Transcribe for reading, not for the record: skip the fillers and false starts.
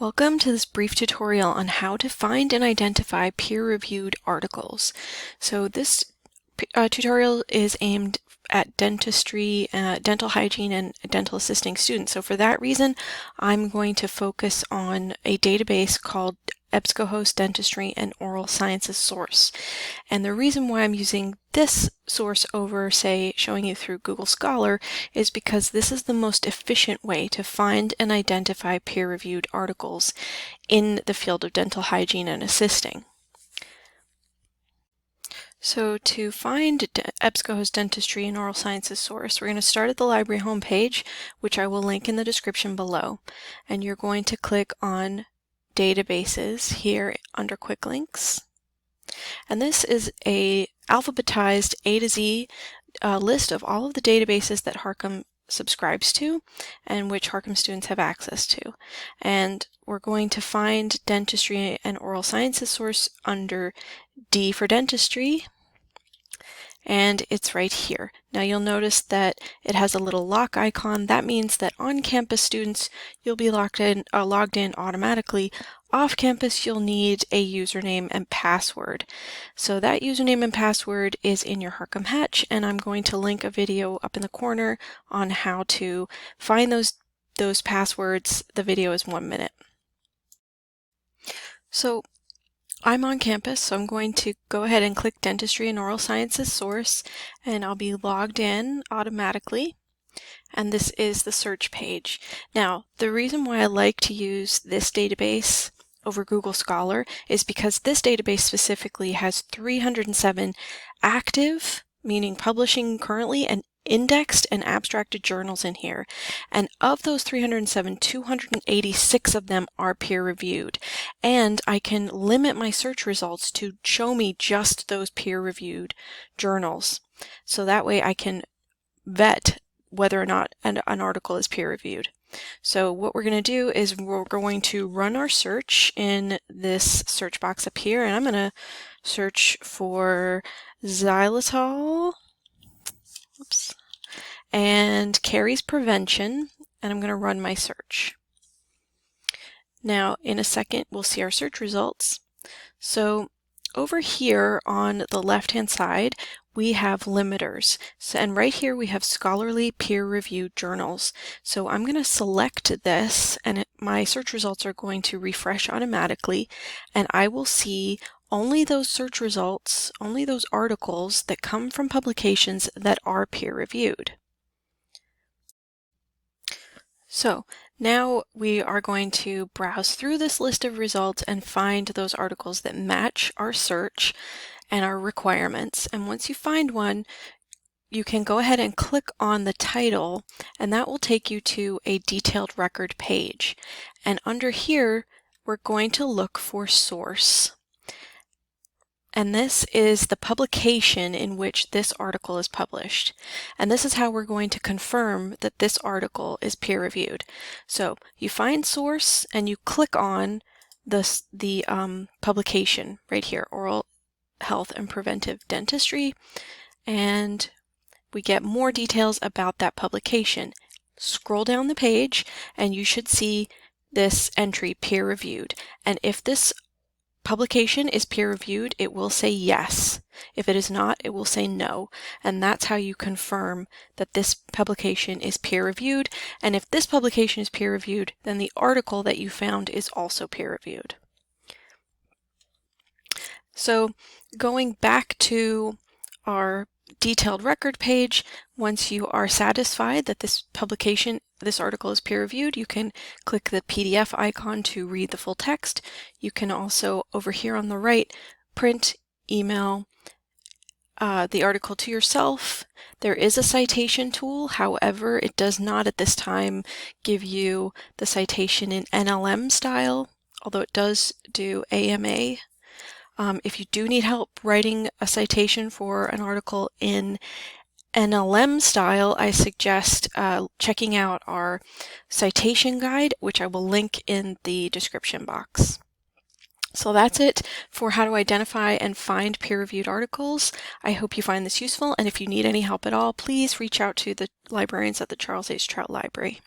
Welcome to this brief tutorial on how to find and identify peer-reviewed articles. So this tutorial is aimed at dentistry, dental hygiene, and dental assisting students. So for that reason, I'm going to focus on a database called EBSCOhost Dentistry and Oral Sciences Source. And the reason why I'm using this source over, say, showing you through Google Scholar is because this is the most efficient way to find and identify peer-reviewed articles in the field of dental hygiene and assisting. So to find EBSCOhost Dentistry and Oral Sciences Source, we're going to start at the library homepage, which I will link in the description below. And you're going to click on Databases here under Quick Links. And this is a alphabetized A to Z list of all of the databases that Harcum subscribes to and which Harcum students have access to. And we're going to find Dentistry and Oral Sciences Source under D for Dentistry, and it's right here. Now you'll notice that it has a little lock icon. That means that on-campus students, you'll be logged in automatically. Off-campus, you'll need a username and password. So that username and password is in your Harcum Hatch, and I'm going to link a video up in the corner on how to find those passwords. The video is 1 minute. So I'm on campus, so I'm going to go ahead and click Dentistry and Oral Sciences Source, and I'll be logged in automatically. And this is the search page. Now, the reason why I like to use this database over Google Scholar is because this database specifically has 307 active, meaning publishing currently, and indexed and abstracted journals in here. And of those 307, 286 of them are peer-reviewed. And I can limit my search results to show me just those peer-reviewed journals. So that way I can vet whether or not an article is peer-reviewed. So what we're going to do is we're going to run our search in this search box up here, and I'm going to search for xylitol. Oops. And caries prevention, and I'm going to run my search. Now, in a second, we'll see our search results. So over here on the left-hand side, we have limiters. So, and right here we have scholarly peer-reviewed journals. So I'm going to select this, and my search results are going to refresh automatically, and I will see only those search results, only those articles that come from publications that are peer-reviewed. So now we are going to browse through this list of results and find those articles that match our search and our requirements. And once you find one, you can go ahead and click on the title, and that will take you to a detailed record page. And under here, we're going to look for source. And this is the publication in which this article is published. And this is how we're going to confirm that this article is peer-reviewed. So you find source and you click on the publication right here, Oral Health and Preventive Dentistry, and we get more details about that publication. Scroll down the page and you should see this entry, peer-reviewed. And if this publication is peer-reviewed, it will say yes. If it is not, it will say no. And that's how you confirm that this publication is peer-reviewed. And if this publication is peer-reviewed, then the article that you found is also peer-reviewed. So going back to our detailed record page, once you are satisfied that this article is peer-reviewed, you can click the PDF icon to read the full text. You can also, over here on the right, print, email the article to yourself. There is a citation tool, however, it does not at this time give you the citation in NLM style, although it does do AMA. If you do need help writing a citation for an article in NLM style, I suggest checking out our citation guide, which I will link in the description box. So that's it for how to identify and find peer-reviewed articles. I hope you find this useful, and if you need any help at all, please reach out to the librarians at the Charles H. Trout Library.